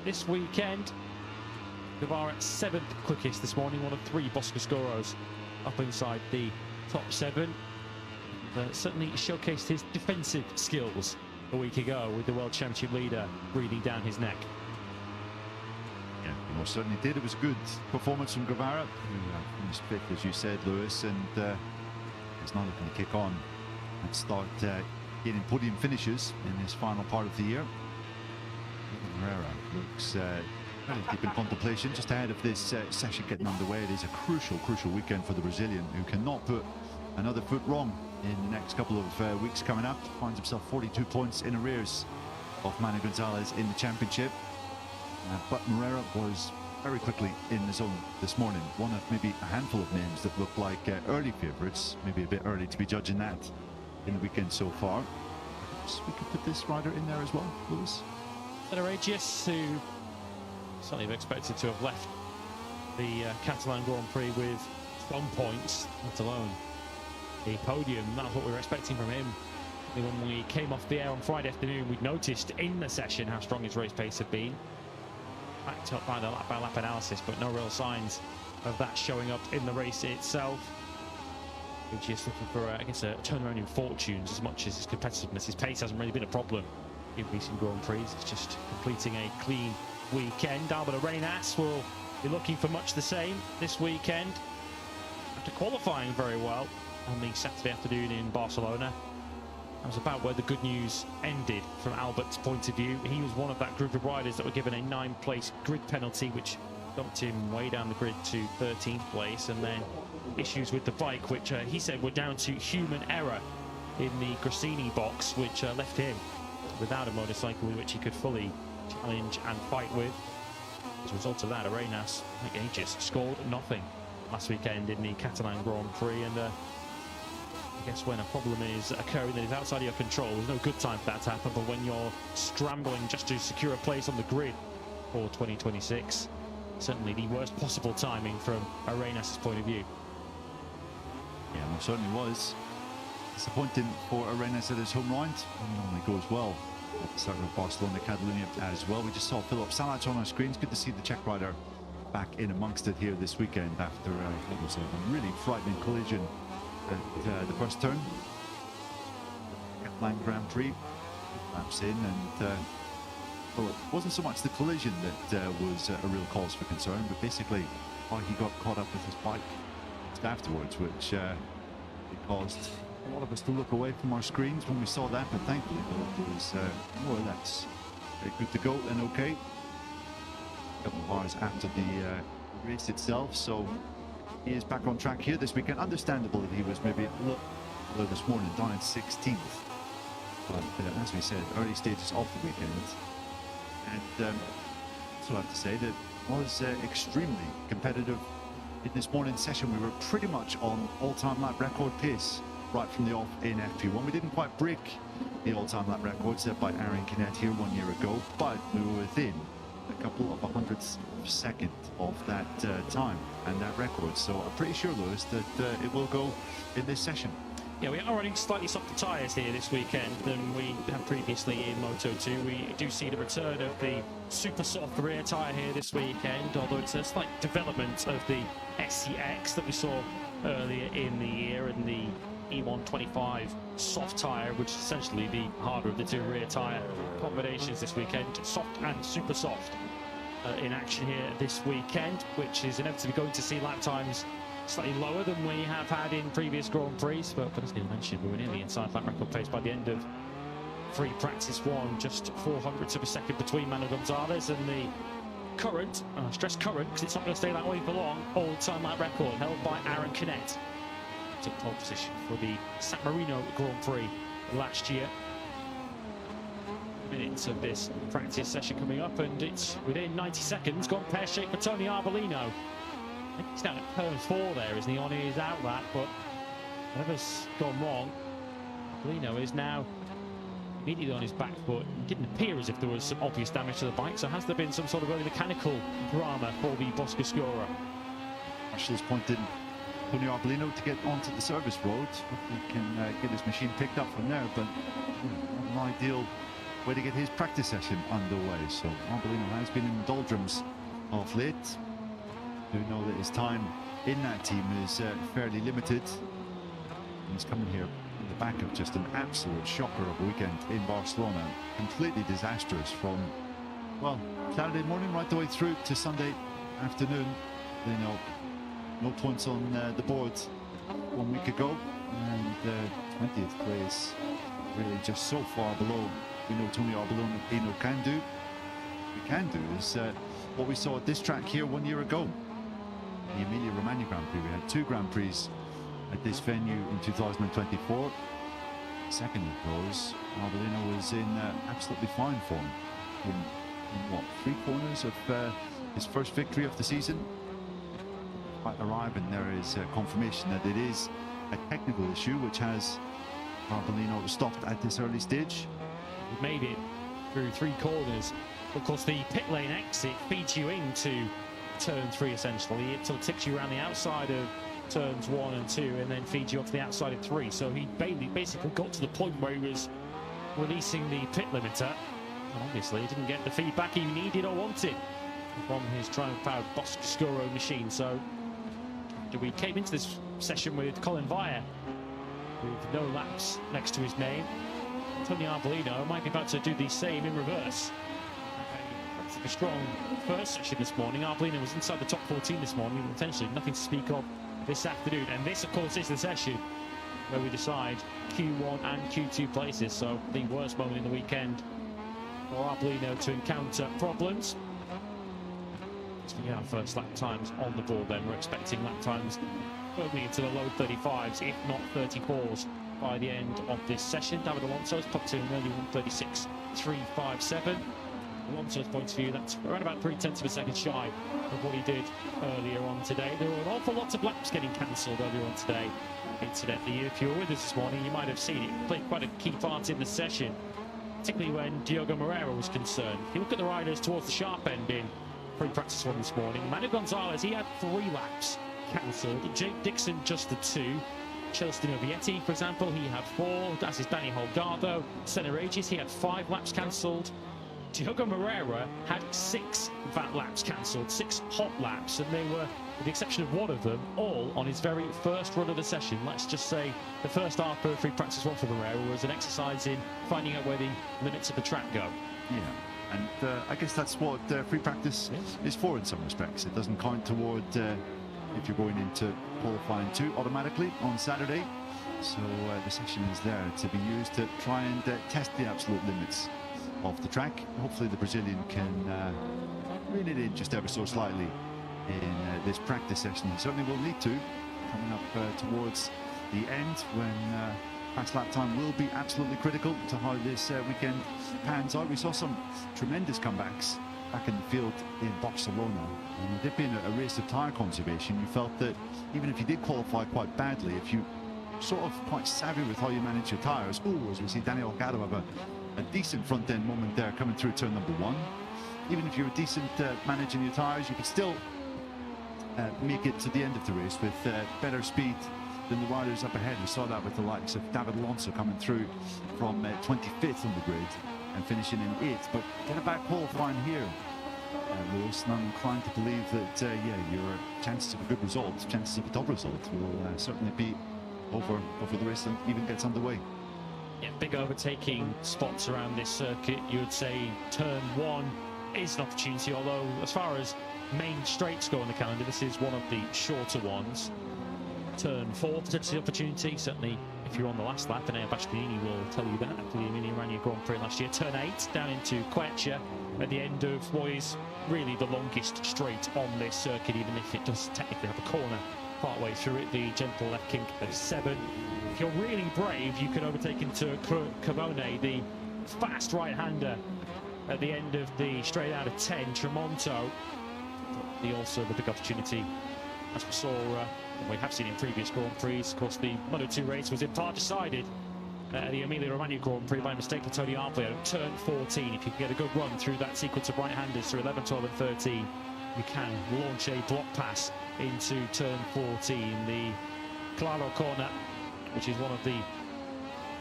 this weekend. Guevara 7th quickest this morning, one of 3 Boscoscoros up inside the top 7. Certainly showcased his defensive skills a week ago with the World Championship leader breathing down his neck. Yeah, he most certainly did. It was a good performance from Guevara, who finished 5th, as you said, Lewis, and he's now looking to kick on and start getting podium finishes in this final part of the year. Moreira looks very deep in contemplation just ahead of this session getting underway. It is a crucial weekend for the Brazilian, who cannot put another foot wrong in the next couple of weeks coming up. Finds himself 42 points in arrears of Manu Gonzalez in the championship. But Moreira was very quickly in the zone this morning. One of maybe a handful of names that look like early favourites. Maybe a bit early to be judging that in the weekend so far. Perhaps we could put this rider in there as well, Lewis. Federagius, who certainly have expected to have left the Catalan Grand Prix with some points, let alone a podium. That's what we were expecting from him. When we came off the air on Friday afternoon, we'd noticed in the session how strong his race pace had been. Backed up by the lap-by-lap analysis, but no real signs of that showing up in the race itself. Which is looking for, I guess, a turnaround in fortunes as much as his competitiveness. His pace hasn't really been a problem in recent Grand Prix. It's just completing a clean weekend. Albert Arenas will be looking for much the same this weekend. After qualifying very well on the Saturday afternoon in Barcelona, that was about where the good news ended from Albert's point of view. He was one of that group of riders that were given a 9th-place grid penalty, which dumped him way down the grid to 13th place, and then issues with the bike, which he said were down to human error in the Grassini box, which left him without a motorcycle with which he could fully challenge and fight with. As a result of that, Arenas, he just scored nothing last weekend in the Catalan Grand Prix, and I guess when a problem is occurring that is outside of your control, there's no good time for that to happen, but when you're scrambling just to secure a place on the grid for 2026, certainly the worst possible timing from Arenas' point of view. Yeah, well, certainly was. Disappointing for Arenas at his home round. It normally goes well at the start of Barcelona, Catalunya as well. We just saw Philip Salat on our screens. Good to see the Czech rider back in amongst it here this weekend after what was a really frightening collision at the first turn. Catalan Grand Prix laps in, and well, it wasn't so much the collision that was a real cause for concern, but basically why he got caught up with his bike afterwards, which it caused a lot of us to look away from our screens when we saw that, but thankfully it was more or less good to go and okay. A couple of hours after the race itself, so he is back on track here this weekend. Understandable that he was maybe a little low this morning, down in 16th, but as we said, early stages of the weekend, and so I have to say that was extremely competitive. In this morning's session, we were pretty much on all-time lap record pace right from the off in FP1. We didn't quite break the all-time lap record set by Aaron Canet here 1 year ago, but we were within a couple of hundredths of a second of that time and that record. So I'm pretty sure, Lewis, that it will go in this session. Yeah, we are running slightly softer tyres here this weekend than we have previously in Moto2. We do see the return of the super soft rear tyre here this weekend, although it's a slight development of the SCX that we saw earlier in the year, and the E125 soft tyre, which is essentially the harder of the 2 rear tyre combinations this weekend. Soft and super soft in action here this weekend, which is inevitably going to see lap times slightly lower than we have had in previous Grand Prix, but as Neil mentioned, we were nearly inside lap record pace by the end of free practice 1, just 0.04 of a second between Manu Gonzalez and the current, I stress current because it's not going to stay that way for long, all-time lap record held by Aaron Canet. Took pole position for the San Marino Grand Prix last year. Minutes of this practice session coming up, and it's within 90 seconds gone pear-shaped for Tony Arbolino. I think he's down at turn 4 there, isn't he, on his outlet, but whatever's gone wrong, Arbolino is now immediately on his back foot. It didn't appear as if there was some obvious damage to the bike, so has there been some sort of early mechanical drama for the Boscoscuro? Marshall's pointed Tony Arbolino to get onto the service road. He can get his machine picked up from there, but not an ideal way to get his practice session underway. So Arbolino has been in the doldrums of late. Do know that his time in that team is fairly limited. And he's coming here in the back of just an absolute shocker of a weekend in Barcelona. Completely disastrous from, well, Saturday morning right the way through to Sunday afternoon. You know, no points on the board 1 week ago, and 20th place really just so far below. We know Tony Arbolino can do. We can do is what we saw at this track here 1 year ago, the Emilia-Romagna Grand Prix. We had 2 Grand Prix at this venue in 2024. Second of those, Arbolino was in absolutely fine form in what, 3 corners of his first victory of the season. Might arrive, and there is confirmation that it is a technical issue which has Arbolino stopped at this early stage. He made it through 3 corners. Of course, the pit lane exit feeds you into turn 3 essentially. It sort of takes you around the outside of turns 1 and 2 and then feeds you off to the outside of 3. So he basically got to the point where he was releasing the pit limiter. And obviously, he didn't get the feedback he needed or wanted from his Triumph-powered Boscoscuro machine. So we came into this session with Colin Vire with no laps next to his name. Tony Arbolino might be about to do the same in reverse. A strong first session this morning. Arbolino was inside the top 14 this morning, potentially nothing to speak of this afternoon. And this, of course, is the session where we decide Q1 and Q2 places. So the worst moment in the weekend for Arbolino to encounter problems. So we get our first lap times on the board then. We're expecting lap times firmly into the low 35s, if not 34s, by the end of this session. David Alonso has popped in early 136.357. Alonso's point of view, that's around about 0.3 of a second shy of what he did earlier on today. There were an awful lot of laps getting cancelled earlier on today. Incidentally, if you were with us this morning, you might have seen it played quite a key part in the session, particularly when Diogo Moreira was concerned. If you look at the riders towards the sharp end in pre-practice one this morning, Manu Gonzalez, he had 3 laps cancelled. Jake Dixon just the 2. Celestino Vietti, for example, he had 4, as is Danny Holgado. Senna Regis, he had 5 laps cancelled. Diogo Moreira had 6 VAT laps cancelled, 6 hot laps, and they were, with the exception of one of them, all on his very first run of the session. Let's just say the first half of free practice one for Moreira was an exercise in finding out where the limits of the track go. Yeah, and I guess that's what free practice is for in some respects. It doesn't count toward if you're going into qualifying 2 automatically on Saturday. So the session is there to be used to try and test the absolute limits of the track. Hopefully the Brazilian can rein it in just ever so slightly in this practice session. He certainly will need to, coming up towards the end when past lap time will be absolutely critical to how this weekend pans out. We saw some tremendous comebacks back in the field in Barcelona, and with it being a race of tyre conservation, you felt that even if you did qualify quite badly, if you sort of quite savvy with how you manage your tyres, as we see Daniel Holgado have a decent front end moment there coming through turn number 1. Even if you're decent managing your tyres, you could still make it to the end of the race with better speed than the riders up ahead. We saw that with the likes of David Alonso coming through from 25th on the grid and finishing in 8th. But get a back qualifying here, Lewis, and I'm inclined to believe that yeah, your chances of a good result, chances of a top result will certainly be over before the race even gets underway. Yeah, big overtaking spots around this circuit. You would say turn 1 is an opportunity, although as far as main straights go on the calendar, this is one of the shorter ones. Turn 4 potentially opportunity, certainly if you're on the last lap, and Bastianini will tell you that after the Emilia-Romagna Grand Prix last year. Turn 8 down into Quercia at the end of what is really the longest straight on this circuit, even if it does technically have a corner partway through it. The gentle left kink of 7. If you're really brave, you can overtake into Carbone, the fast right-hander at the end of the straight out of 10. Tremonto, also the big opportunity, as we saw, we have seen in previous Grand Prix. Of course, the Moto2 race was in part decided at the Emilia-Romagna Grand Prix by mistake for Tony Arbolino. Turn 14, if you can get a good run through that sequence of right-handers through 11, 12 and 13, you can launch a block pass into turn 14. The Claro corner, which is one of the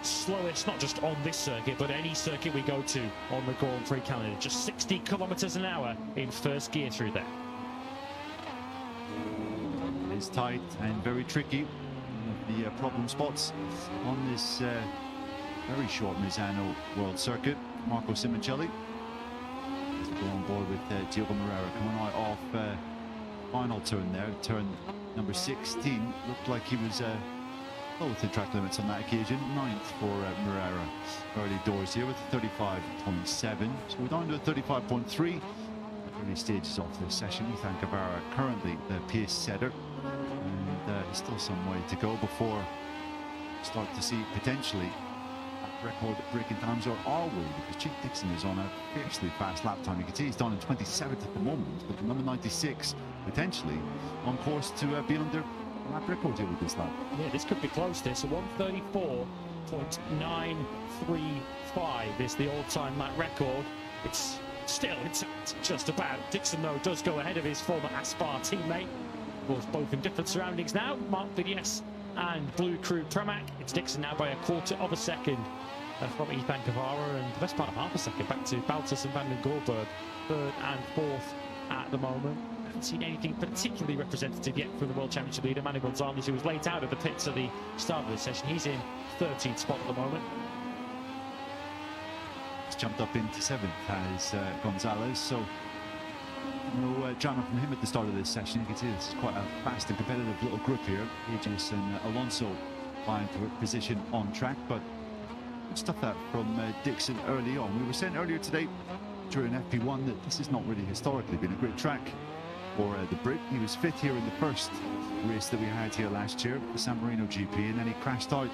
slowest, not just on this circuit, but any circuit we go to on the Grand Prix calendar. Just 60 kilometers an hour in first gear through there. It's tight and very tricky. The problem spots on this very short Misano World Circuit. Marco Simoncelli to go on board with Diogo Moreira coming out off final turn there, turn number 16. Looked like he was well within track limits on that occasion. 9th for Moreira early doors here with 35.7. So we're down to a 35.3. Early stages of the session. Ethan Guevara currently the pace setter, and still some way to go before we start to see potentially record breaking times, or are we? Because Chief Dixon is on a fiercely fast lap time. You can see he's down in 27th at the moment, but the number 96 potentially on course to be on their lap record here with this lap. Yeah, this could be close. This 134.935 is the all-time lap record. It's still intact, just about. Dixon, though, does go ahead of his former Aspar teammate. Of course, both in different surroundings now. Mark Vidies and Blue Crew Pramac. It's Dixon now by a quarter of a second from Ethan Guevara, and the best part of half a second back to Baltus and Van den Goorberg, third and fourth at the moment. I haven't seen anything particularly representative yet from the World Championship leader, Manu Gonzalez, who was late out of the pits at the start of the session. He's in 13th spot at the moment. He's jumped up into 7th as Gonzalez, so no drama from him at the start of this session. You can see this is quite a fast and competitive little group here. Aegis and Alonso vying for position on track, but stuff that from Dixon early on. We were saying earlier today during FP1 that this has not really historically been a great track for the Brit. He was 5th here in the first race that we had here last year, the San Marino GP, and then he crashed out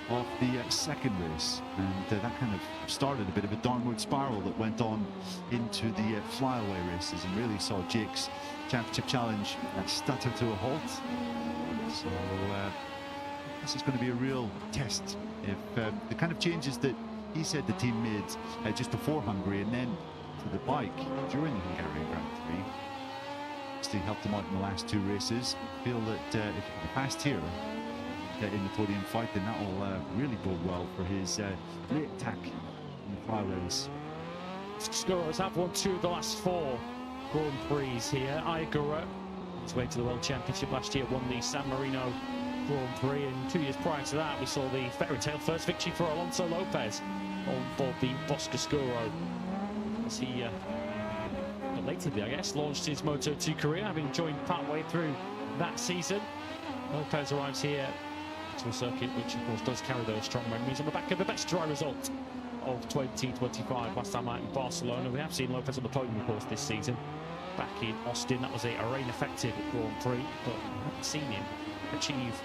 of the second race, and that kind of started a bit of a downward spiral that went on into the flyaway races and really saw Jake's championship challenge stutter to a halt. So this is going to be a real test if the kind of changes that he said the team made just before Hungary and then to the bike during the Hungarian Grand Prix still helped him out in the last 2 races. I feel that if he can fast here in the podium fight, then that will really bode well for his late attack in the flyways. Scorers have won 2 of the last 4 Grand Prix here. Igora, his way to the World Championship last year, won the San Marino Grand Prix, and 2 years prior to that we saw the fairy tale first victory for Alonso Lopez on board the Boscoscuro as he belatedly, I guess, launched his Moto2 career, having joined partway through that season. Lopez arrives here to a circuit which of course does carry those strong memories on the back of the best dry result of 2025 last time out in Barcelona. We have seen Lopez on the podium of course this season back in Austin. That was a rain affected Grand Prix, but we haven't seen him achieve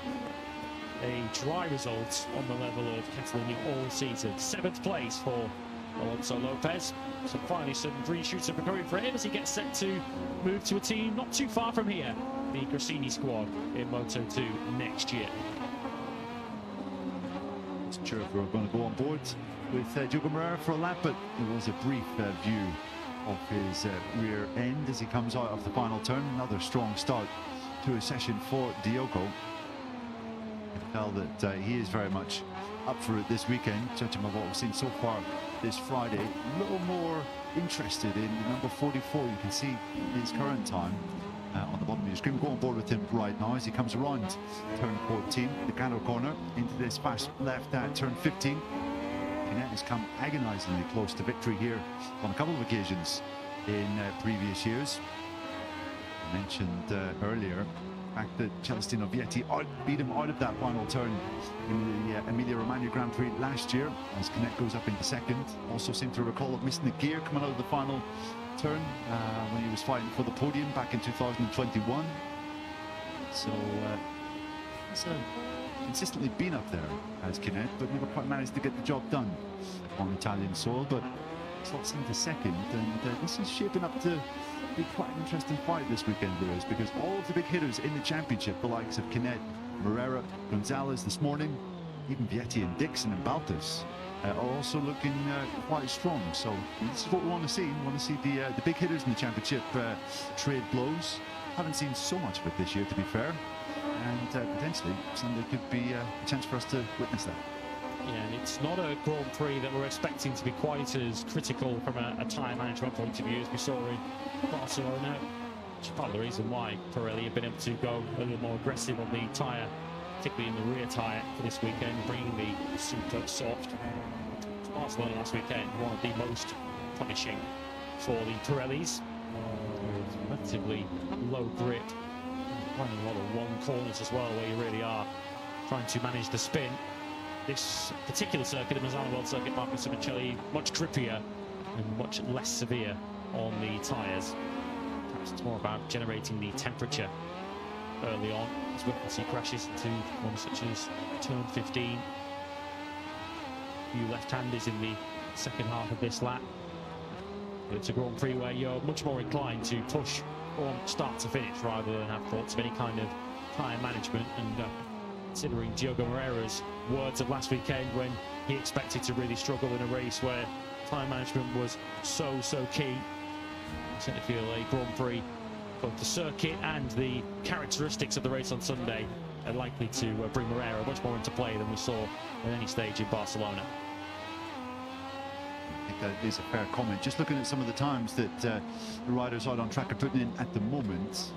a dry result on the level of Catalonia all season. 7th place for Alonso Lopez. So finally some green shoots of recovery for him as he gets set to move to a team not too far from here, the Grassini squad in Moto2 next year. Not sure if we're going to go on board with Diogo Moreira for a lap, but there was a brief view of his rear end as he comes out of the final turn. Another strong start to a session for Diogo. You can tell that he is very much up for it this weekend, judging by what we've seen so far this Friday. A little more interested in number 44. You can see his current time on the bottom of your screen. Go on board with him right now as he comes around turn 14, the Gano corner, into this fast left at turn 15. Kinet has come agonizingly close to victory here on a couple of occasions in previous years. I mentioned earlier the fact that Celestino Vietti beat him out of that final turn in the Emilia-Romagna Grand Prix last year as Kinet goes up into 2nd. Also seem to recall of missing the gear coming out of the final turn when he was fighting for the podium back in 2021. So he's consistently been up there as Kinet, but never quite managed to get the job done on Italian soil. But slots into 2nd, and this is shaping up to be quite an interesting fight this weekend, Lewis, because all of the big hitters in the championship, the likes of Kinet, Moreira, Gonzalez this morning, even Vietti and Dixon and Baltus, are also looking quite strong. So this is what we want to see. We want to see the big hitters in the championship trade blows. Haven't seen so much of it this year, to be fair, and potentially Sunday could be a chance for us to witness that. Yeah, and it's not a Grand Prix that we're expecting to be quite as critical from a tyre management point of view as we saw in Barcelona. Which is part of the reason why Pirelli have been able to go a little more aggressive on the tyre, particularly in the rear tyre for this weekend, bringing the super soft. Barcelona last weekend, one of the most punishing for the Pirellis. Relatively low grip, running a lot of long corners as well, where you really are trying to manage the spin. This particular circuit, the Misano World Circuit, Marco Simoncelli, much grippier and much less severe on the tyres. Perhaps it's more about generating the temperature early on, as we can see crashes into ones such as turn 15. A few left-handers in the second half of this lap. But it's a Grand Prix where you're much more inclined to push from start to finish rather than have thoughts of any kind of tyre management. And considering Diogo Moreira's words of last weekend when he expected to really struggle in a race where tyre management was so key, I certainly feel a Grand Prix, both the circuit and the characteristics of the race on Sunday, are likely to bring Moreira much more into play than we saw at any stage in Barcelona. I think that is a fair comment. Just looking at some of the times that the riders out on track are putting in at the moment,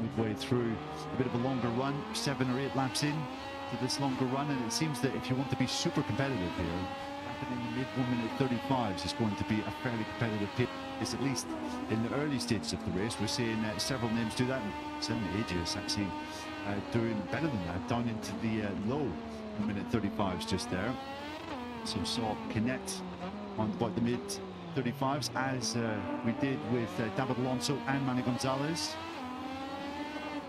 midway through a bit of a longer run, 7 or 8 laps in to this longer run, and it seems that if you want to be super competitive here, happening in the mid 1 minute 35s is going to be a fairly competitive pace, at least in the early stages of the race. We're seeing several names do that, and certainly Aegis actually doing better than that, down into the low 1 minute 35s just there. So saw Connect on about the mid 35s, as we did with David Alonso and Manny Gonzalez.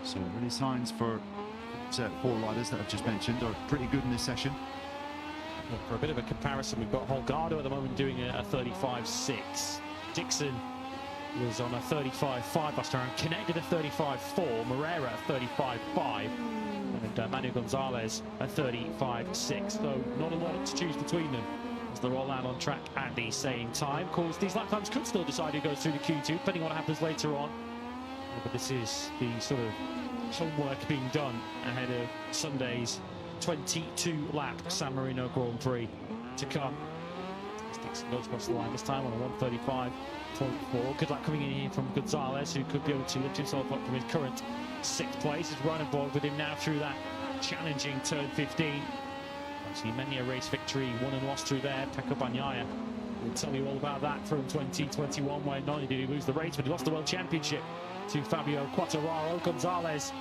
So really signs for 4 riders that I've just mentioned are pretty good in this session. Well, for a bit of a comparison, we've got Holgado at the moment doing a 35.6. Dixon was on a 35.5 last round, connected a 35.4, Moreira a 35.5, and Manu Gonzalez a 35.6. So not a lot to choose between them as they're all out on track at the same time. Of course, these lap times could still decide who goes through the Q2, depending on what happens later on. But this is the sort of homework being done ahead of Sunday's 22-lap San Marino Grand Prix to come. Dixon goes across the line this time on a 135.4. Good luck coming in here from Gonzalez, who could be able to lift himself up from his current 6th place. He's running board with him now through that challenging turn 15. Obviously, many a race victory won and lost through there. Pecco Bagnaia will tell you all about that from 2021, where not only did he lose the race, but he lost the World Championship to Fabio Quartararo. Gonzalez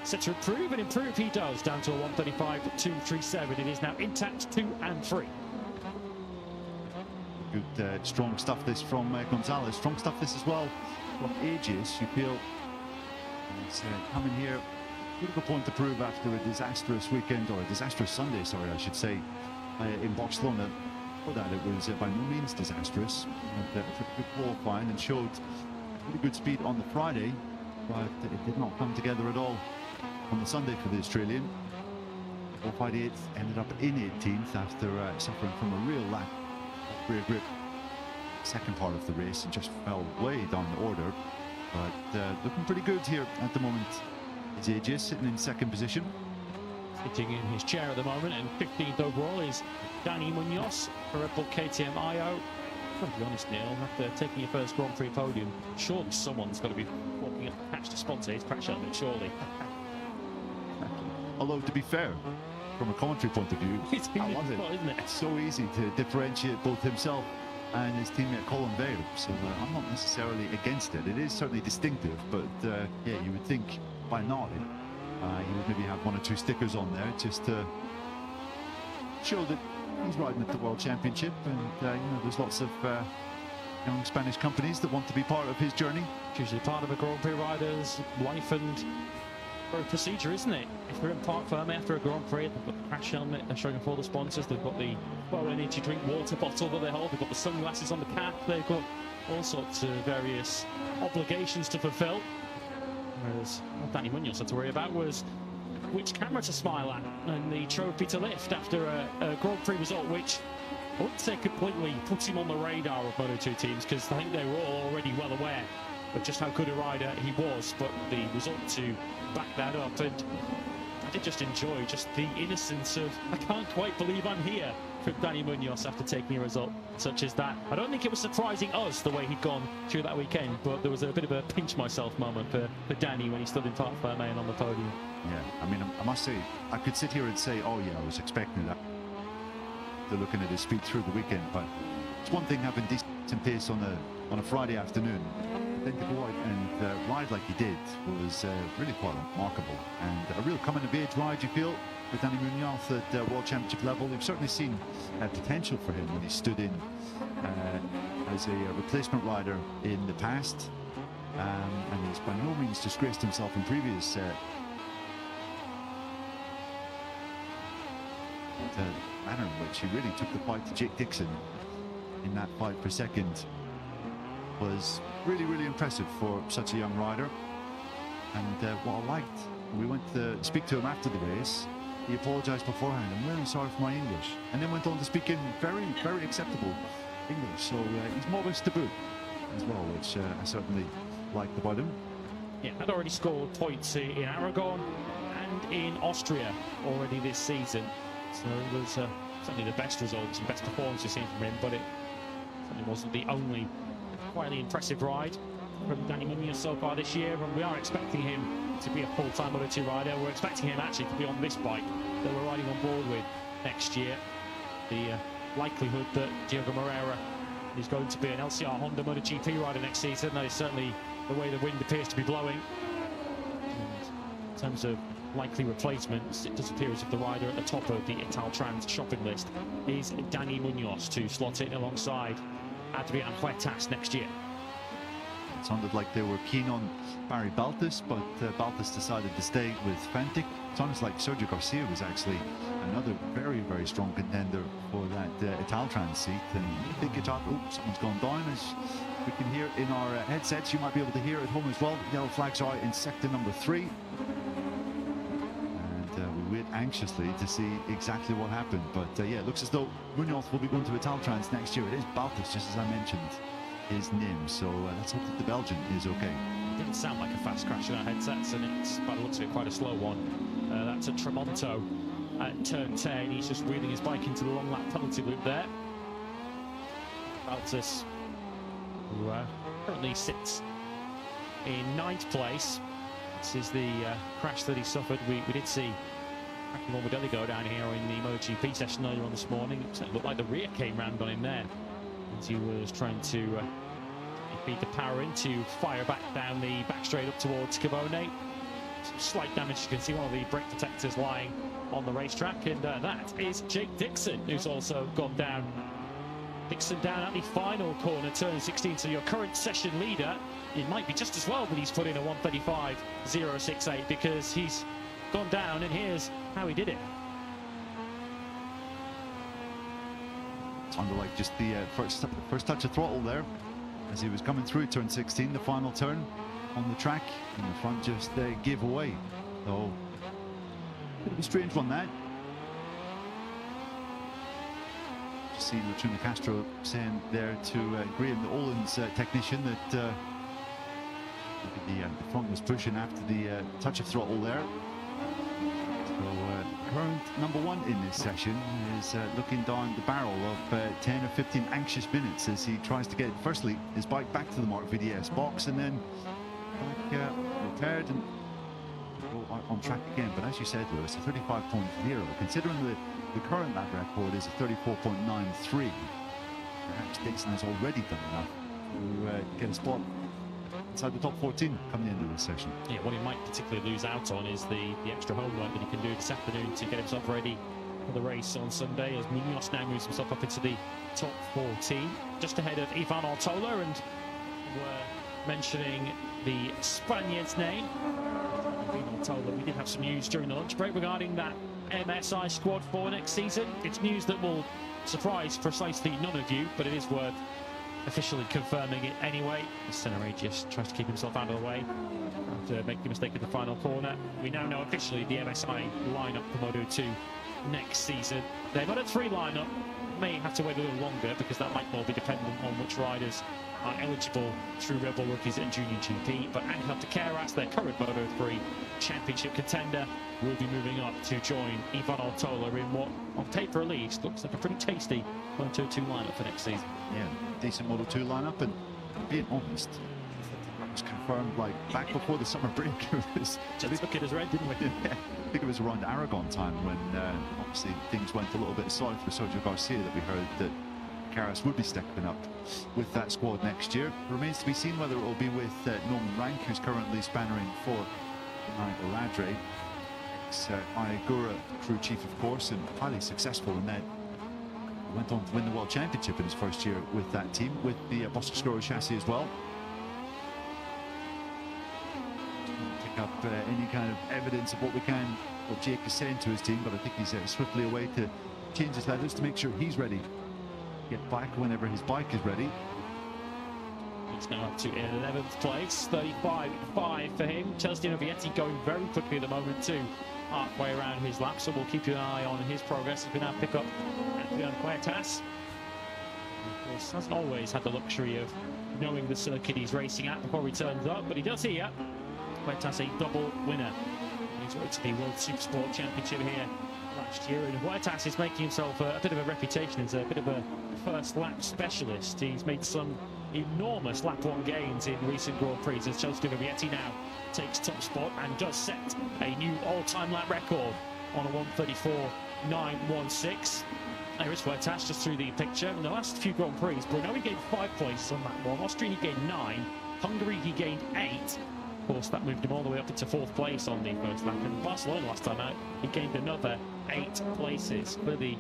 set to improve, and improve he does, down to a 135.237. It is now intact 2 and 3. Good, strong stuff this from Gonzalez. Strong stuff this as well from Aegis. You feel it's coming here. Beautiful point to prove after a disastrous weekend, or a disastrous Sunday, sorry, I should say, in Barcelona. For that, it was by no means disastrous. And, good qualifying, and showed really good speed on the Friday, but it did not come together at all on the Sunday for the Australian. Qualified 8th, ended up in 18th after suffering from a real lack of rear grip second part of the race, and just fell way down the order. But looking pretty good here at the moment. Is Aegis sitting in 2nd position. Sitting in his chair at the moment, and 15th overall is Danny Munoz for Red Bull KTM IO. To be honest, Neil, after taking your first Grand Prix podium, surely someone's got to be walking up to catch to sponsor his crash helmet, surely. Although, to be fair, from a commentary point of view, I love it. Isn't it? It's so easy to differentiate both himself and his teammate Colin Vale. So I'm not necessarily against it. It is certainly distinctive, but yeah, you would think by now he would maybe have 1 or 2 stickers on there just to show that he's riding at the World Championship, and you know, there's lots of young Spanish companies that want to be part of his journey. It's usually part of a Grand Prix rider's life and procedure, isn't it? If they're in Park Ferme after a Grand Prix, they've got the crash helmet, they're showing off all the sponsors, they've got the energy drink water bottle that they hold, they've got the sunglasses on the cap, they've got all sorts of various obligations to fulfill. Whereas what Danny Munoz had to worry about was which camera to smile at and the trophy to lift after a Grand Prix result, which I wouldn't say completely put him on the radar of Moto2 teams, because I think they were all already well aware but just how good a rider he was, but the result to back that up. And I did just enjoy just the innocence of, I can't quite believe I'm here, from Dani Munoz after taking a result such as that. I don't think it was surprising us the way he'd gone through that weekend, but there was a bit of a pinch myself moment for Dani when he stood in top main on the podium. Yeah, I mean, I must say, I could sit here and say, oh yeah, I was expecting that. They're looking at his speed through the weekend, but it's one thing having decent pace on a Friday afternoon. Then to go out and ride like he did was really quite remarkable, and a real coming-of-age ride, you feel, with Dani Munoz at World Championship level. We've certainly seen potential for him when he stood in as a replacement rider in the past, and he's by no means disgraced himself in previous manner in which he really took the fight to Jake Dixon in that fight per second. Was really, really impressive for such a young rider. And what I liked, we went to speak to him after the race. He apologized beforehand. I'm really sorry for my English, and then went on to speak in very, very acceptable English. So he's modest to boot as well, which I certainly liked about him. Yeah, had already scored points in Aragon and in Austria already this season. So it was certainly the best results and best performance we've seen from him, but it certainly wasn't the only quietly impressive ride from Dani Munoz so far this year, and we are expecting him to be a full-time Moto2 rider. We're expecting him actually to be on this bike that we're riding on board with next year. The likelihood that Diogo Moreira is going to be an LCR Honda MotoGP rider next season, that is certainly the way the wind appears to be blowing. And in terms of likely replacements, it does appear as if the rider at the top of the Italtrans shopping list is Dani Munoz, to slot in alongside Adrian Huertas next year. It sounded like they were keen on Barry Baltus, but Baltus decided to stay with Fantic. It sounds like Sergio Garcia was actually another very, very strong contender for that Italtrans seat. And you think it's up, oh, someone's gone down, as we can hear in our headsets. You might be able to hear at home as well. Yellow flags are out in sector number 3. And we wait anxiously to see exactly what happened. But yeah, it looks as though Munoz will be going to Italtrans next year. It is Baltus, just as I mentioned his name. So let's hope that the Belgian is okay. It didn't sound like a fast crash in our headsets, and it's, by the looks of it, quite a slow one. That's a Tremonto at turn 10. He's just wheeling his bike into the long lap penalty loop there. Baltus, who currently sits in 9th place. This is the crash that he suffered. We did see Morbidelli go down here in the MotoGP session earlier on this morning. It looked like the rear came round on him there as he was trying to feed the power in to fire back down the back straight up towards Cavone. Some slight damage. You can see one of the brake protectors lying on the racetrack, and that is Jake Dixon, who's also gone down. Dixon down at the final corner, turn 16, so your current session leader, it might be just as well that he's put in a 1:35.068, because he's gone down, and here's how he did it. Under like just the first touch of throttle there as he was coming through turn 16, the final turn on the track, and the front just gave away. So bit of a strange one, that. Just see Latrina Castro saying there to Graham, the Olin's technician, that the front was pushing after the touch of throttle there. So current number 1 in this session is looking down the barrel of 10 or 15 anxious minutes as he tries to get, firstly, his bike back to the Mark VDS box, and then back repaired and go on track again. But as you said, Lewis, a 35.0, considering the current lap record is a 34.93. Perhaps Dixon has already done enough to get a spot inside the top 14 coming into this session. Yeah, what he might particularly lose out on is the extra homework that he can do this afternoon to get himself ready for the race on Sunday, as Munoz now moves himself up into the top 14, just ahead of Ivan Ortola. And we're mentioning the Spaniard's name, Ivan Ortola. We did have some news during the lunch break regarding that MSI squad for next season. It's news that will surprise precisely none of you, but it is worth officially confirming it anyway. Senna just tries to keep himself out of the way after making a mistake in the final corner. We now know officially the MSI lineup for Moto2 next season. Their Moto3 lineup may have to wait a little longer because that might more be dependent on which riders are eligible through Red Bull Rookies and Junior GP. But Angel Takeras, their current Moto3 championship contender, will be moving up to join Ivan Altola in what, on paper at least, looks like a pretty tasty Moto2 lineup for next season. Yeah, decent Moto2 lineup, and being honest, that was confirmed like back before the summer break. Just took it as read, didn't we? Yeah, I think it was around Aragon time when obviously things went a little bit south for Sergio Garcia that we heard that Takeras would be stepping up with that squad next year. Remains to be seen whether it will be with Norman Rank, who's currently spannering for Michael Ladre, ex-Ayagura crew chief, of course, and highly successful in that. Went on to win the World Championship in his first year with that team, with the Boscoscuro chassis as well. Pick up any kind of evidence of what Jake is saying to his team, but I think he's swiftly away to change his leathers to make sure he's ready. Get back whenever his bike is ready. He's now up to 11th place, 35.5 for him. Celestino Vietti going very quickly at the moment too, halfway around his lap, so we'll keep an eye on his progress as we now pick up Adrian Huertas. Of course, hasn't always had the luxury of knowing the circuit he's racing at before he turns up, but he does here. Huertas a double winner. He's worked to the World Supersport Championship here last year, and Huertas is making himself a bit of a reputation as a bit of a first lap specialist. He's made some enormous lap one gains in recent Grand Prix as Celestino Vietti now takes top spot and does set a new all-time lap record on a 1:34.916. There is Huertas just through the picture. In the last few Grand Prix, Brno he gained 5 places on that one. Austria he gained 9. Hungary he gained 8. Of course, that moved him all the way up into 4th place on the first lap. And Barcelona last time out, he gained another 8 places. Clearly,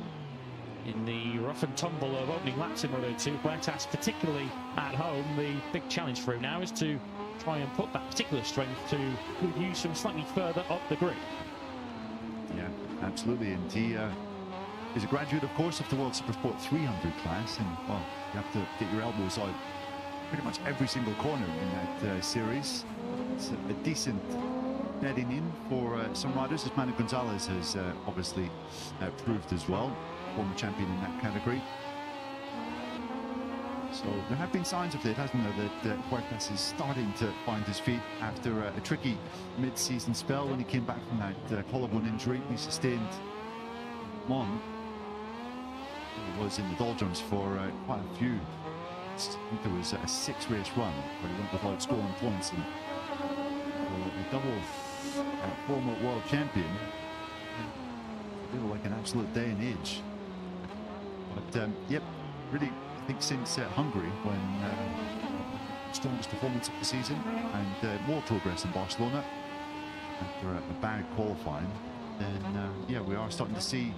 in the rough and tumble of opening laps in Moto2, Huertas, particularly at home, the big challenge for him now is to try and put that particular strength to good use from slightly further up the grid. Yeah, absolutely. And he is a graduate, of course, of the World Supersport 300 class, and well, you have to get your elbows out pretty much every single corner in that series. It's a decent netting in for some riders, as Manu Gonzalez has obviously proved as well, former champion in that category. So there have been signs of it, hasn't there, that Huertas is starting to find his feet after a tricky mid-season spell when he came back from that collarbone injury he sustained. He was in the doldrums for quite a few. I think there was a 6-race run where he went without scoring points, and a double former world champion. Feel like an absolute day and age. But yep, really, I think since Hungary, when strongest performance of the season, and more progress in Barcelona after a bad qualifying, then yeah, we are starting to see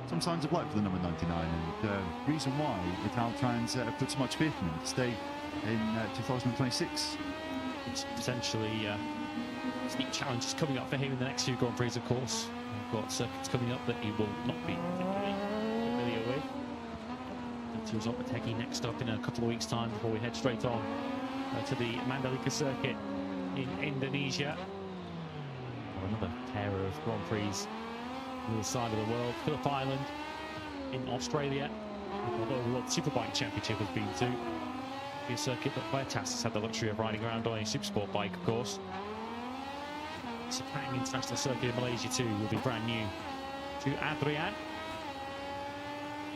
some signs of life for the number 99, and reason why Italtrans put so much faith in him to stay in 2026. It's potentially steep challenges coming up for him in the next few Grand Prix, of course. We've got circuits coming up that he will not be particularly familiar with. Into Zopateki next up in a couple of weeks' time before we head straight on to the Mandalika circuit in Indonesia. Another pair of Grand Prix on the side of the world. Phillip Island in Australia, although the World Superbike Championship has been to a circuit that Huertas has had the luxury of riding around on a Supersport bike, of course. Sepang International Circuit in Malaysia too will be brand new to Adrian.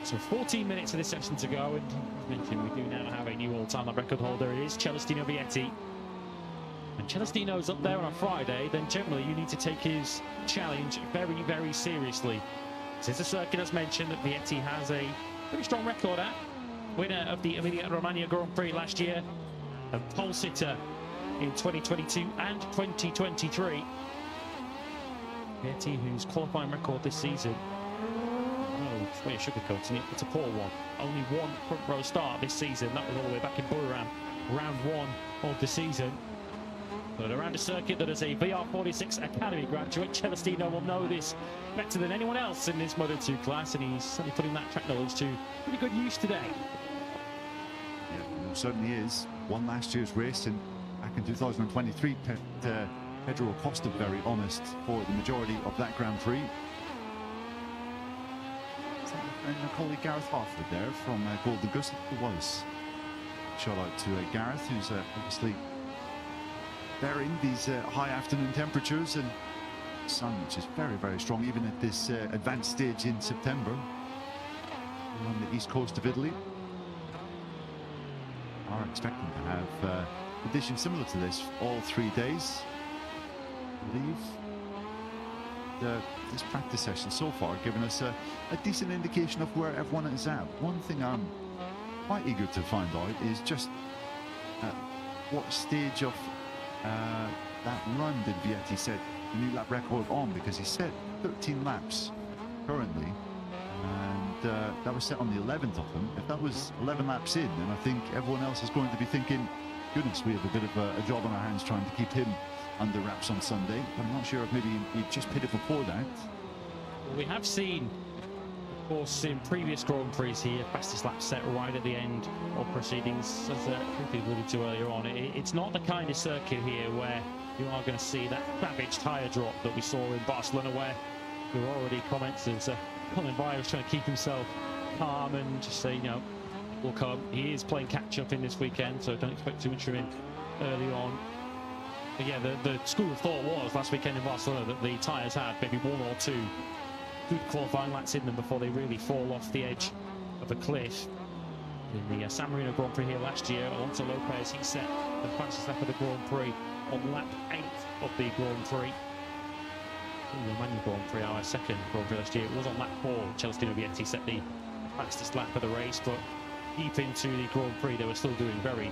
So 14 minutes of this session to go, and as mentioned, we do now have a new all-time record holder. It is Celestino Vietti. When Celestino's up there on a Friday, then generally you need to take his challenge very, very seriously. This is a circuit, as mentioned, that Vietti has a pretty strong record at. Winner of the Emilia-Romagna Grand Prix last year, and pole sitter in 2022 and 2023. Vietti, whose qualifying record this season, oh, way of sugarcoating it, it's a poor one. Only one front row start this season. That was all the way back in Buriram, round 1 of the season. But around a circuit that is a VR46 Academy graduate, Celestino will know this better than anyone else in this Moto2 class, and he's certainly putting that track knowledge to pretty good use today. Yeah, it certainly is. Won last year's race, and back in 2023, Pedro Acosta very honest for the majority of that Grand Prix. and my colleague Gareth Harford there from Golden Goose. It was. Shout out to Gareth, who's obviously bearing these high afternoon temperatures and sun, which is very, very strong, even at this advanced stage in September on the east coast of Italy. Are expecting to have conditions similar to this all 3 days. I believe this practice session so far given us a decent indication of where everyone is at. One thing I'm quite eager to find out is just what stage of that run did Vietti set the new lap record on, because he set 13 laps currently, and that was set on the 11th of them. If that was 11 laps in, then I think everyone else is going to be thinking, goodness, we have a bit of a job on our hands trying to keep him under wraps on Sunday. But I'm not sure if maybe he just pitted before that. Well, we have seen, of course, in previous Grand Prix here, fastest lap set right at the end of proceedings, as we alluded to earlier on. It's not the kind of circuit here where you are going to see that savage tyre drop that we saw in Barcelona, where there were already comments as Colin Vire was trying to keep himself calm and just say, you know, will come. He is playing catch up in this weekend, so don't expect too much from him early on. But yeah, the school of thought was last weekend in Barcelona that the tyres had maybe one or two good qualifying laps in them before they really fall off the edge of a cliff. In the San Marino Grand Prix here last year, Alonso Lopez, he set the fastest lap of the Grand Prix on lap 8 of the Grand Prix. The Manual Grand Prix, our second Grand Prix last year, it was on lap 4. Celestino Vietti set the fastest lap of the race, but deep into the Grand Prix they were still doing very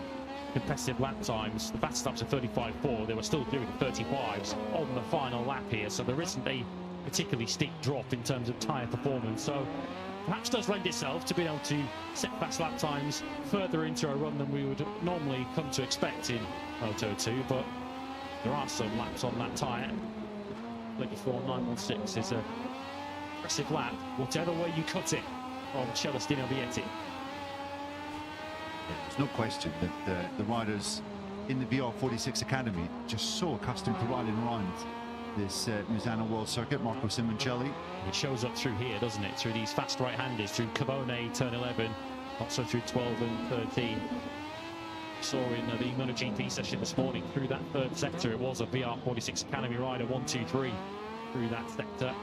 competitive lap times. The fastest laps are 35.4, they were still doing 35s on the final lap here, so there isn't a particularly steep drop in terms of tyre performance. So perhaps does lend itself to being able to set fast lap times further into a run than we would normally come to expect in Moto2, but there are some laps on that tyre. 24.916 is a impressive lap, whatever way you cut it, from Celestino Vietti. There's no question that the riders in the VR46 Academy just so accustomed to riding around this Misano World Circuit. Marco Simoncelli. It shows up through here, doesn't it? Through these fast right-handers, through Cavone, turn 11, also through 12 and 13. Saw in the MotoGP session this morning, through that third sector, it was a VR46 Academy rider, 1, 2, 3 through that sector.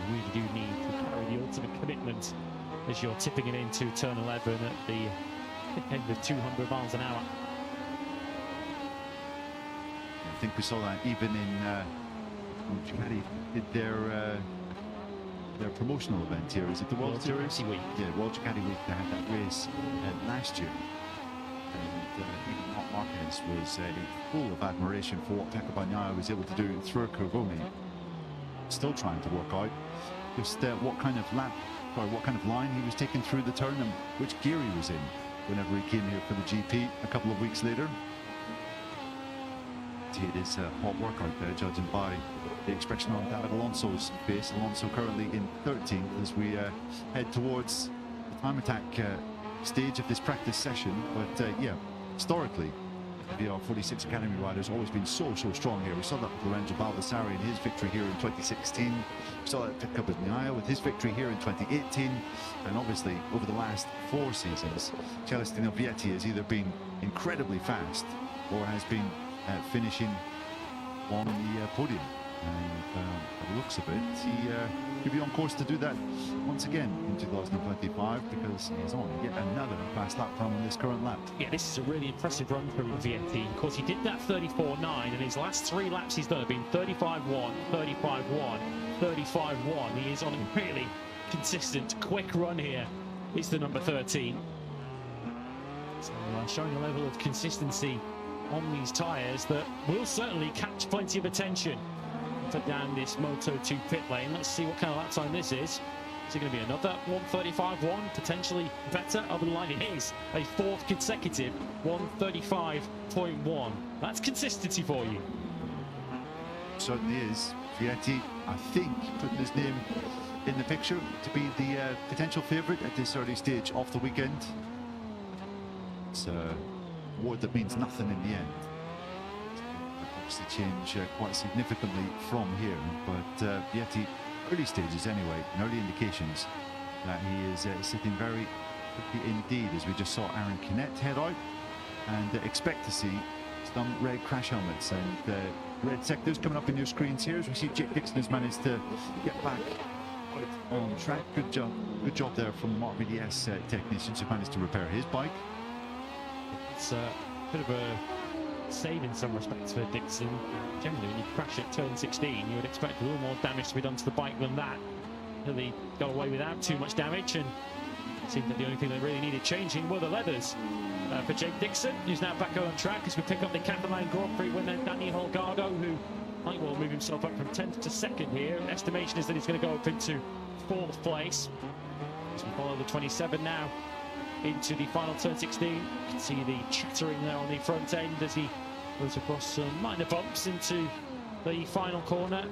You really do need to carry the ultimate commitment as you're tipping it into turn 11 at the end of 200 miles an hour. I think we saw that even in Ducati did their promotional event here. Is it the World Series Week? Yeah, World Ducati Week. They had that race last year, and even Marc Marquez was full of admiration for what Pecco Bagnaia was able to do through Carboni. Still trying to work out just what kind of lap or what kind of line he was taking through the turn and which gear he was in whenever he came here for the GP a couple of weeks later. It is hot work out there, judging by the expression on David Alonso's face. Alonso currently in 13th as we head towards the time attack stage of this practice session. But yeah, historically, the VR46 Academy riders always been so strong here. We saw that with Lorenzo Baldassarri in his victory here in 2016. We saw that Pecco Bagnaia with his victory here in 2018. And obviously, over the last 4 seasons, Celestino Vietti has either been incredibly fast or has been finishing on the podium. And by the looks of it, he could be on course to do that once again in 2025, because he is on yet another fast lap time on this current lap. Yeah, this is a really impressive run from Vietti. Of course, he did that 34.9, and his last 3 laps he's done have been 35.1, 35.1, 35.1. He is on a really consistent, quick run here. It's the number 13. So showing a level of consistency on these tyres that will certainly catch plenty of attention down this Moto2 pit lane. Let's see what kind of lap time this is. Is it going to be another 1:35.1, potentially better? Other than it is a 4th consecutive 1:35.1. That's consistency for you. Certainly is. Vietti, I think, putting his name in the picture to be the potential favourite at this early stage of the weekend. It's a award that means nothing in the end. Obviously change quite significantly from here, but Vietti, early stages anyway, and early indications that he is sitting very quickly indeed, as we just saw Aaron Canet head out, and expect to see some red crash helmets and red sectors coming up in your screens here, as we see Jake Dixon has managed to get back on track. Good job there from Mark VDS technicians who managed to repair his bike. It's a bit of a save in some respects for Dixon. Generally, when you crash at turn 16, you would expect a little more damage to be done to the bike than that. He got away without too much damage, and it seemed that the only thing that really needed changing were the leathers. For Jake Dixon, who's now back on track as we pick up the Catalan Grand Prix winner Dani Holgado, who might well move himself up from 10th to 2nd here. Estimation is that he's going to go up into 4th place. As we follow the 27 now into the final turn 16. You can see the chattering there on the front end as he goes across some minor bumps into the final corner.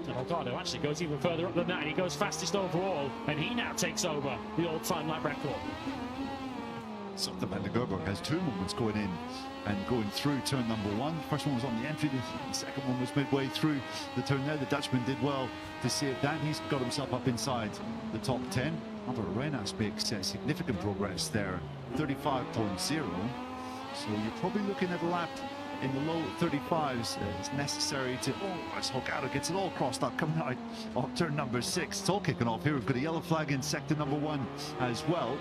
And Holgado actually goes even further up than that, and he goes fastest overall, and he now takes over the all-time lap record. Something Van der Gerber has two moments going in and going through turn number 1. The first one was on the entry, the second one was midway through the turn there. The Dutchman did well to save that. He's got himself up inside the top 10. Albert Arenas makes significant progress there, 35.0. So you're probably looking at a lap in the low 35s. It's necessary to, as Holgado gets it all crossed up coming out of turn number 6. It's all kicking off here. We've got a yellow flag in sector number 1 as well.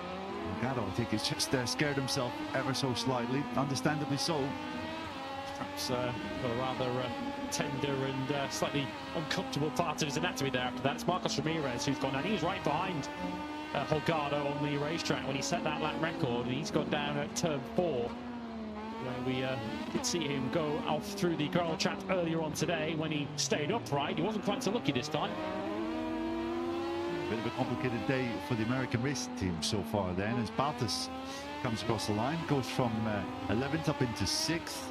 Holgado, I think, he's just scared himself ever so slightly, understandably so. Perhaps got a rather tender and slightly uncomfortable part of his anatomy there after that. It's Marcos Ramirez who's gone down. He was right behind Holgado on the racetrack when he set that lap record, and he's gone down at turn 4. Where we did see him go off through the gravel trap earlier on today when he stayed upright. He wasn't quite so lucky this time. Bit of a complicated day for the American racing team so far then, as Baltas comes across the line, goes from 11th up into 6th.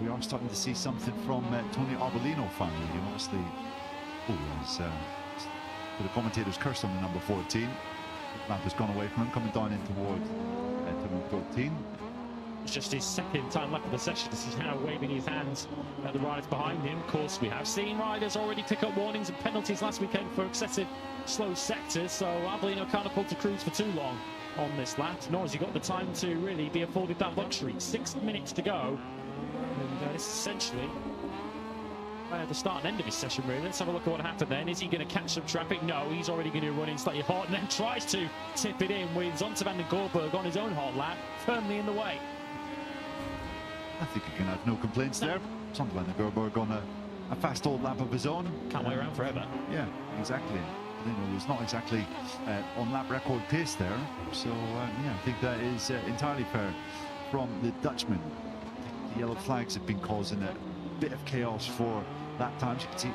We are starting to see something from Tony Arbolino finally. He obviously for the commentators cursed on the number 14. Lap has gone away from him, coming down in toward turn 14. It's just his second time left of the session. He's now waving his hands at the riders behind him. Of course, we have seen riders already pick up warnings and penalties last weekend for excessive slow sectors, so Arbolino can't afford to cruise for too long on this lap, nor has he got the time to really be afforded that luxury. 6 minutes to go, and this is essentially the start and end of his session, really. Let's have a look at what happened then. Is he going to catch some traffic? No, he's already going to run in slightly hot, and then tries to tip it in with Zonta van den Gorberg on his own hot lap, firmly in the way. I think he can have no complaints there. Zonta van den Gorberg on a fast old lap of his own. Can't wait around forever. Yeah, exactly. It was not exactly on lap record pace there. So, yeah, I think that is entirely fair from the Dutchman. The yellow flags have been causing a bit of chaos for lap times. You can see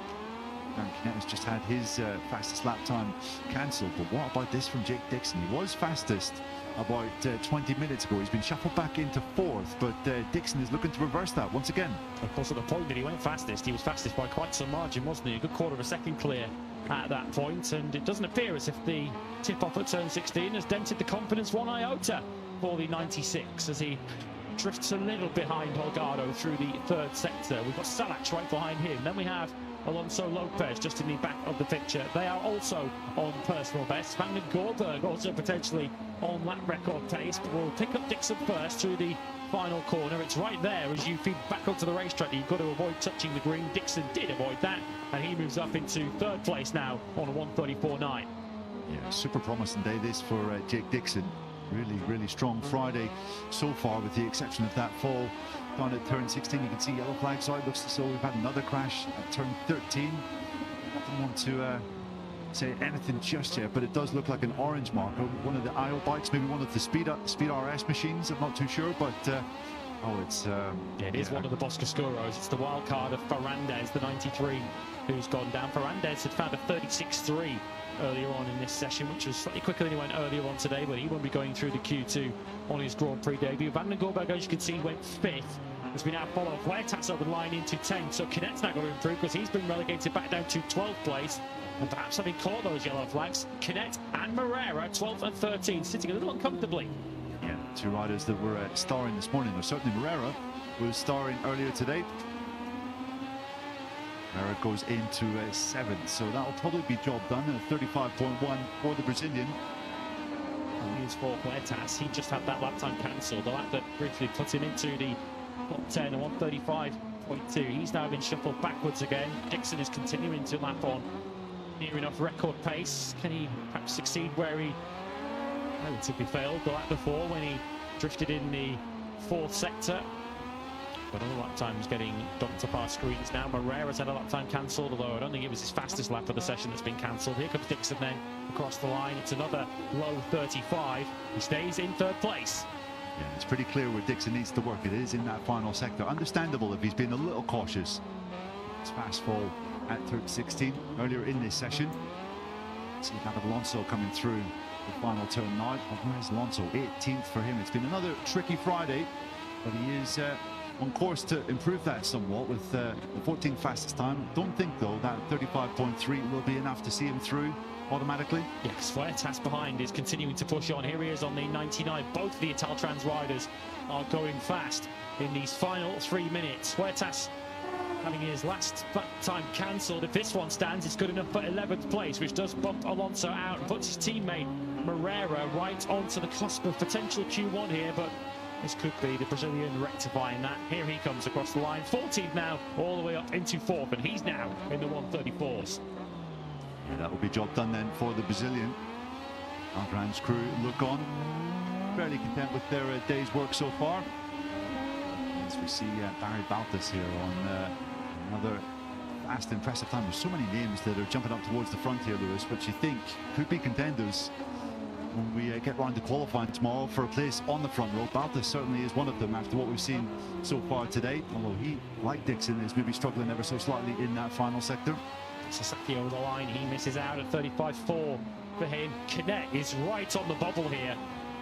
Aaron Canet has just had his fastest lap time cancelled. But what about this from Jake Dixon? He was fastest about 20 minutes ago. He's been shuffled back into 4th, but Dixon is looking to reverse that once again. Of course, at the point that he went fastest, he was fastest by quite some margin, wasn't he? A good quarter of a second clear at that point, and it doesn't appear as if the tip-off at turn 16 has dented the confidence one iota for the 96 as he drifts a little behind Holgado through the 3rd sector. We've got Salax right behind him. Then we have Alonso Lopez just in the back of the picture. They are also on personal best. Van den Gorberg also potentially on lap record pace, but we'll pick up Dixon first through the final corner. It's right there as you feed back onto the racetrack. You've got to avoid touching the green. Dixon did avoid that, and he moves up into 3rd place now on a 1:34.9. Yeah, super promising day this for Jake Dixon. Really strong Friday so far, with the exception of that fall down at turn 16. You can see yellow flags out. Looks as though we've had another crash at turn 13. I don't want to say anything just yet, but it does look like an orange marker. One of the IO bikes, maybe one of the Speed RS machines. I'm not too sure, but it is one of the Boscoscuros. It's the wild card of Ferrandez, the 93, who's gone down. Ferrandez had found a 36.3 earlier on in this session, which was slightly quicker than he went earlier on today, but he won't be going through the Q2 on his Grand Prix debut. Van den Gorberg, as you can see, went 5th. As we now follow Huertas over the line into 10th, so Canet's now got to improve because he's been relegated back down to 12th place. And perhaps having caught those yellow flags, Canet and Moreira, 12th and 13th, sitting a little uncomfortably. Yeah, two riders that were starring this morning, or certainly Moreira was starring earlier today. It goes into 7th, so that'll probably be job done at 35.1 for the Brazilian. Here's for Huertas. He just had that lap time cancelled, the lap that briefly put him into the top 10 at 135.2. He's now been shuffled backwards again. Dixon is continuing to lap on near enough record pace. Can he perhaps succeed where he relatively failed the lap before when he drifted in the 4th sector? But other lap times getting dumped up our screens now. Moreira's had a lap time cancelled, although I don't think it was his fastest lap of the session that's been cancelled. Here comes Dixon then across the line. It's another low 35. He stays in 3rd place. Yeah, it's pretty clear where Dixon needs to work. It is in that final sector. Understandable if he's been a little cautious. It's fast fall at turn 16 earlier in this session. See David Alonso coming through the final turn now. Where's Alonso? 18th for him. It's been another tricky Friday, but he is on course to improve that somewhat with the 14th fastest time. Don't think though that 35.3 will be enough to see him through automatically. Yes, Huertas behind is continuing to push on. Here he is on the 99. Both of the Italtrans riders are going fast in these final 3 minutes. Huertas having his last time cancelled. If this one stands, it's good enough for 11th place, which does bump Alonso out and puts his teammate Moreira right onto the cusp of potential Q1 here, but this could be the Brazilian rectifying that. Here he comes across the line, 14th now, all the way up into 4th, and he's now in the 134s. Yeah, that will be job done then for the Brazilian. Aldran's crew look on, fairly content with their day's work so far. As we see Barry Baltas here on another fast, impressive time. There's so many names that are jumping up towards the front here, Lewis, which you think could be contenders when we get round to qualifying tomorrow for a place on the front row. Baltas certainly is one of them after what we've seen so far today, although he, like Dixon, is maybe struggling ever so slightly in that final sector. Sasaki over the line, he misses out at 35.4 for him. Canet is right on the bubble here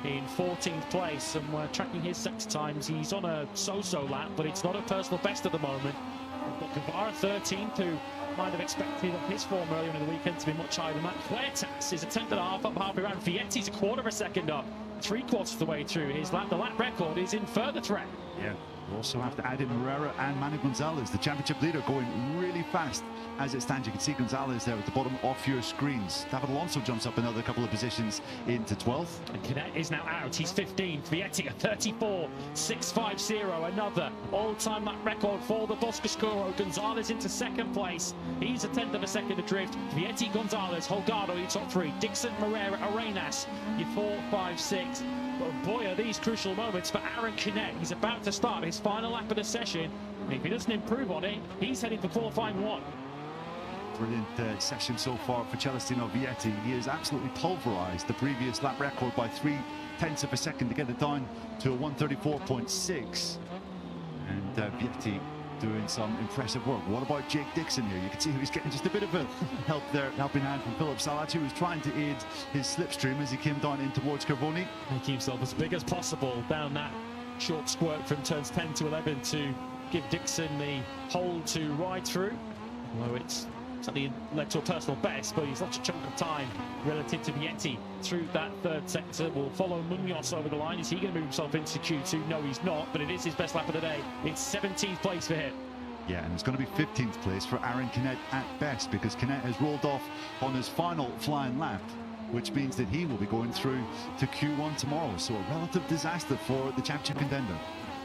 in 14th place, and we're tracking his sector times. He's on a so-so lap, but it's not a personal best at the moment. We've got Guevara 13th, who might have expected his form earlier in the weekend to be much higher than that. Huertas is a tenth and a half up halfway around. Vietti's a quarter of a second up, 3/4 of the way through his lap. The lap record is in further threat. Yeah, we also have to add in Moreira and Manu Gonzalez, the championship leader, going really fast as it stands. You can see Gonzalez there at the bottom of your screens. David Alonso jumps up another couple of positions into 12th. And Canet is now out. He's 15th. Vietti at 34.650. Another all-time lap record for the Boscoscuro. Gonzalez into 2nd place. He's a tenth of a second adrift. Vietti, Gonzalez, Holgado, your top 3. Dixon, Moreira, Arenas, your 4, 5, 6. But boy, are these crucial moments for Aaron Canet. He's about to start his final lap of the session. And if he doesn't improve on it, he's heading for qualifying 1. Brilliant session so far for Celestino Vietti. He has absolutely pulverized the previous lap record by 0.3 of a second to get it down to a 134.6. And Vietti doing some impressive work. What about Jake Dixon here? You can see he was getting just a bit of a helping hand from Philip Salaci, who was trying to aid his slipstream as he came down in towards Carboni. Making himself as big as possible down that short squirt from turns 10 to 11 to give Dixon the hold to ride through. Although it's certainly led to a personal best, but he's lost a chunk of time relative to Vietti through that 3rd sector. Will follow Munoz over the line. Is he going to move himself into Q2? No, he's not, but it is his best lap of the day. It's 17th place for him. Yeah, and it's going to be 15th place for Aaron Canet at best, because Canet has rolled off on his final flying lap, which means that he will be going through to Q1 tomorrow. So a relative disaster for the championship contender.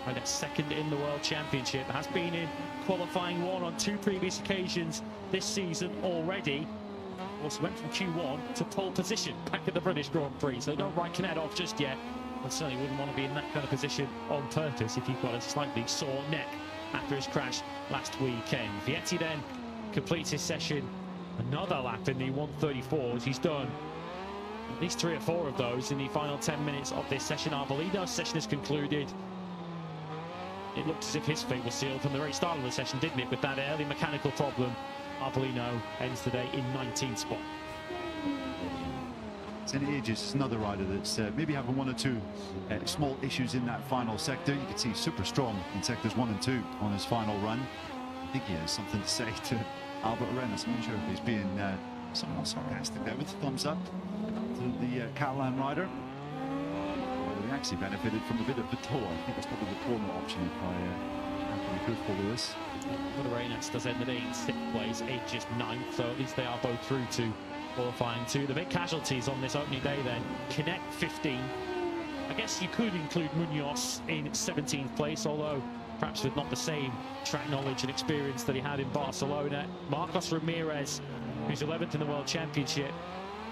Right, 2nd in the World Championship. Has been in qualifying 1 on 2 previous occasions this season already. Also went from Q1 to pole position back at the British Grand Prix. So don't write Canet off just yet. I certainly wouldn't want to be in that kind of position on purpose if you've got a slightly sore neck after his crash last weekend. Vietti then completes his session. Another lap in the 134s. He's done at least 3 or 4 of those in the final 10 minutes of this session. Arbolino's session is concluded. It looked as if his fate was sealed from the very start of the session, didn't it? With that early mechanical problem, Arbolino ends the day in 19th spot. St. Aegis is another rider that's maybe having 1 or 2 small issues in that final sector. You can see super strong in sectors 1 and 2 on his final run. I think he has something to say to Albert Arenas. I'm not sure if he's being somewhat sarcastic there with a thumbs up to the Catalan rider. He actually benefited from a bit of a tow. I think it's probably the corner option if I happen to could follow us. Marino does end the day in 6th place, Age just 9th, so at least they are both through to qualifying 2. The big casualties on this opening day then, Connect 15. I guess you could include Munoz in 17th place, although perhaps with not the same track knowledge and experience that he had in Barcelona. Marcos Ramirez, who's 11th in the World Championship,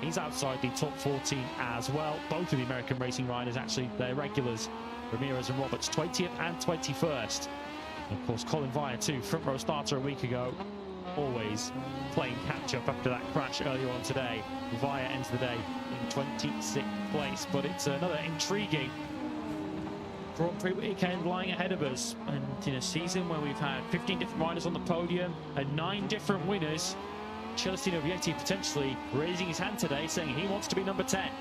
he's outside the top 14 as well. Both of the American racing riders, actually, they're regulars. Ramirez and Roberts, 20th and 21st. And of course, Colin Vire too, front row starter a week ago, always playing catch-up after that crash earlier on today. Vire ends the day in 26th place, but it's another intriguing Grand Prix weekend lying ahead of us. And in a season where we've had 15 different riders on the podium and 9 different winners, Celestino Vietti potentially raising his hand today, saying he wants to be number 10.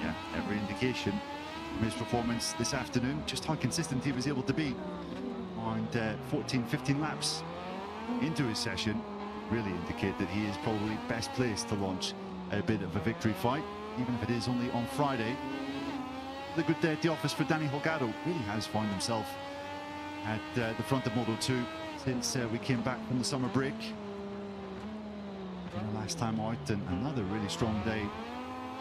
Yeah, every indication from his performance this afternoon, just how consistent he was able to be. And 14, 15 laps into his session really indicate that he is probably best placed to launch a bit of a victory fight, even if it is only on Friday. The good day at the office for Danny Holgado. Really has found himself at the front of Moto2 since we came back from the summer break. And the last time out, and another really strong day.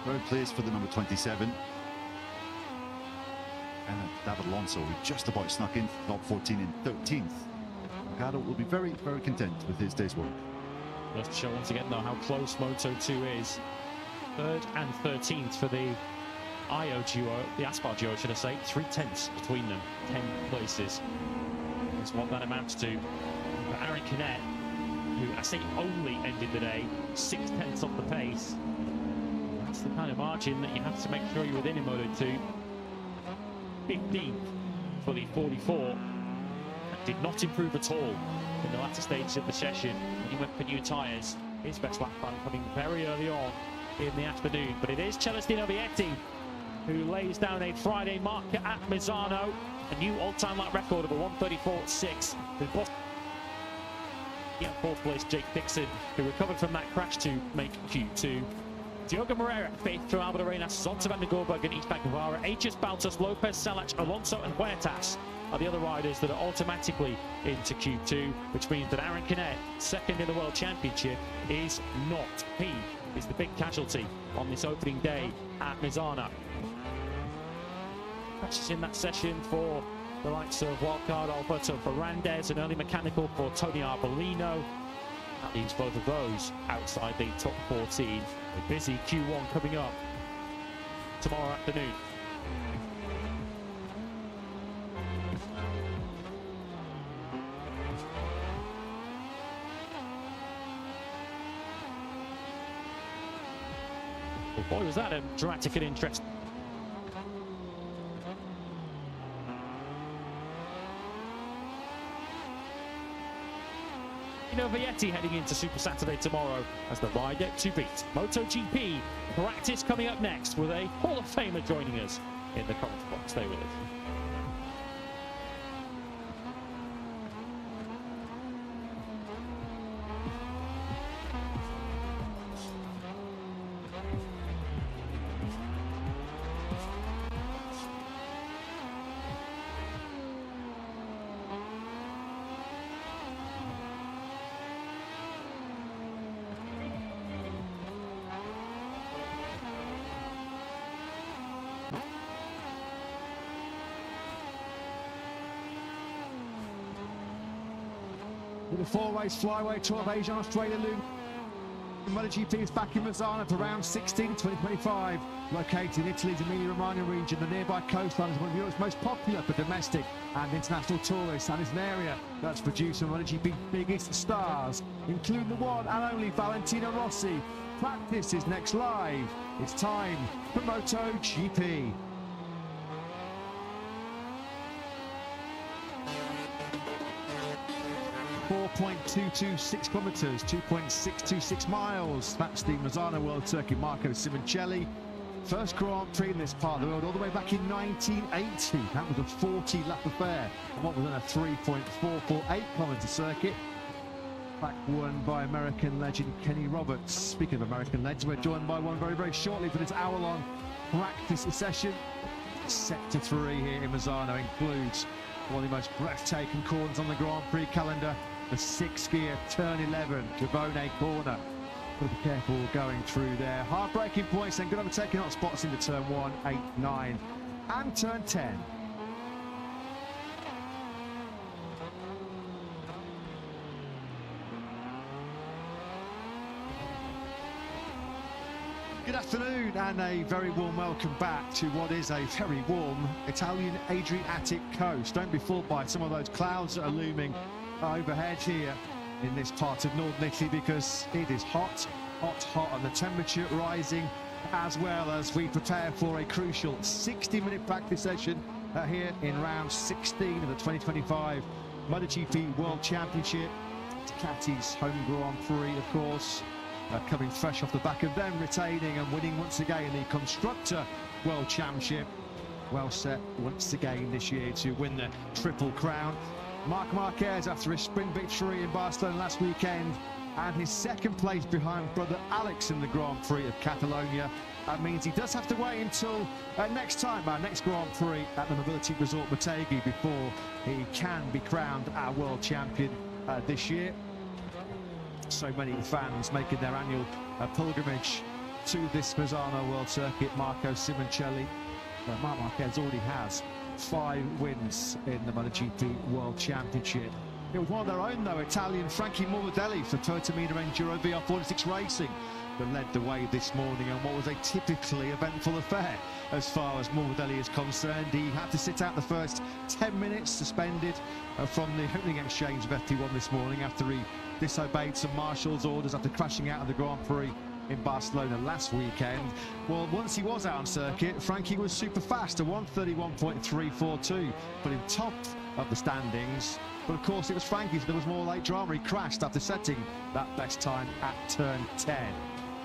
3rd place for the number 27. And David Alonso, who just about snuck into the top 14 in 13th. Holgado will be very, very content with his day's work. Just to show once again, though, how close Moto2 is. 3rd and 13th for the IO duo, the Aspar duo, should I say. 3/10 between them, 10 places. That's what that amounts to. For Aaron Canet, who I say only ended the day 6/10 off the pace. That's the kind of margin that you have to make sure you're within in Moto2. 15th for the 44. That did not improve at all in the latter stages of the session. He went for new tyres. His best lap time coming very early on in the afternoon. But it is Celestino Vietti who lays down a Friday marker at Misano. A new all-time lap record of a 1:34.6. Yeah, 4th place Jake Dixon, who recovered from that crash to make Q2. Diogo Moreira, 5th from Albert Arenas, Zonta van den Gorberg and Ishbak Guevara, Aegis Baltas, Lopez, Salach, Alonso and Huertas are the other riders that are automatically into Q2, which means that Aaron Canet, 2nd in the World Championship, is not. He is the big casualty on this opening day at Misano. Crashes in that session for the likes of wildcard Alberto Ferrandez, an early mechanical for Tony Arbolino. That leaves both of those outside the top 14. A busy Q1 coming up tomorrow afternoon. Well, boy, was that a dramatic and interesting. Vietti heading into Super Saturday tomorrow as the rider to beat. MotoGP practice coming up next with a Hall of Famer joining us in the comment box. Stay with us. With a 4-race flyweight tour of Asia and Australia loom. MotoGP is back in Misano for round 16 2025. Located in Italy's Emilia-Romagna region, the nearby coastline is one of Europe's most popular for domestic and international tourists, and is an area that's produced some of MotoGP's biggest stars, including the one and only Valentino Rossi. Practice is next live. It's time for MotoGP. 4.226 kilometres, 2.626 miles. That's the Misano World Circuit Marco Simoncelli. First Grand Prix in this part of the world all the way back in 1980. That was a 40-lap affair on what was then a 3.448 kilometre circuit. Back won by American legend Kenny Roberts. Speaking of American legends, we're joined by one very, very shortly for this hour-long practice session. Sector 3 here in Misano includes One of the most breathtaking corners on the Grand Prix calendar. The 6th-gear, turn 11, Gavone corner. Got to be careful going through there. Hard-braking points, then good overtaking hot spots into turn 1, 8, 9, and turn 10. Good afternoon and a very warm welcome back to what is a very warm Italian Adriatic coast. Don't be fooled by some of those clouds that are looming overhead here in this part of northern Italy, because it is hot, hot, hot, and the temperature rising as well as we prepare for a crucial 60-minute practice session here in round 16 of the 2025 MotoGP World Championship. Ducati's home Grand Prix, of course. Coming fresh off the back of them retaining and winning once again the Constructor World Championship. Well set once again this year to win the Triple Crown. Marc Marquez, after a sprint victory in Barcelona last weekend and his second place behind brother Alex in the Grand Prix of Catalonia, that means he does have to wait until next time, our next Grand Prix at the Mobility Resort Motegi, before he can be crowned our world champion this year. So many fans making their annual pilgrimage to this Misano World Circuit. Marco Simoncelli. Marc Marquez already has 5 wins in the MotoGP World Championship. It was one of their own, though, Italian Frankie Morbidelli for Toyota Enduro VR46 Racing, that led the way this morning on what was a typically eventful affair as far as Morbidelli is concerned. He had to sit out the first 10 minutes, suspended from the opening exchange of FP1 this morning after he disobeyed some marshal's orders after crashing out of the Grand Prix in Barcelona last weekend. Well, once he was out on circuit, Frankie was super fast, a 1:31.342, put him top of the standings. But of course it was Frankie, so there was more late drama. He crashed after setting that best time at turn 10.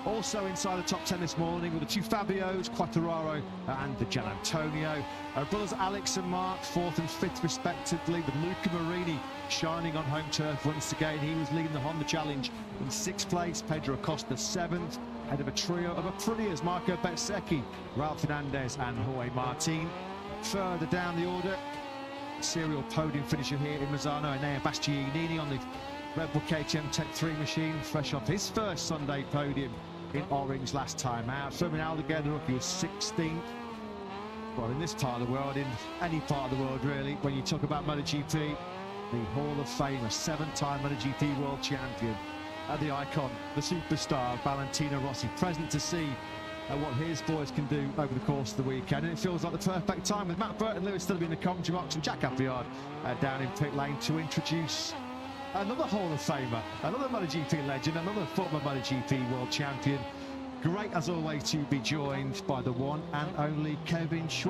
Also inside the top 10 this morning were the 2 Fabios, Quartararo and the Gian Antonio. Brothers Alex and Mark, 4th and 5th respectively, with Luca Marini shining on home turf once again. He was leading the Honda Challenge in 6th place, Pedro Acosta 7th, ahead of a trio of Aprilias, Marco Bezzecchi, Ralph Fernandez and Jorge Martin. Further down the order, serial podium finisher here in Misano, Enea Bastianini on the Red Bull KTM Tech 3 machine, fresh off his first Sunday podium in orange last time out. Fermin Aldeguer, he was 16th. Well, in this part of the world, in any part of the world really, when you talk about MotoGP, the Hall of Famer, 7-time MotoGP World Champion, the icon, the superstar, Valentino Rossi, present to see what his boys can do over the course of the weekend. And it feels like the perfect time with Matt Burton Lewis still in the commentary box and Jack Appleyard down in pit lane to introduce another Hall of Famer, another MotoGP legend, another former MotoGP World Champion. Great as always to be joined by the one and only Kevin Schwartz.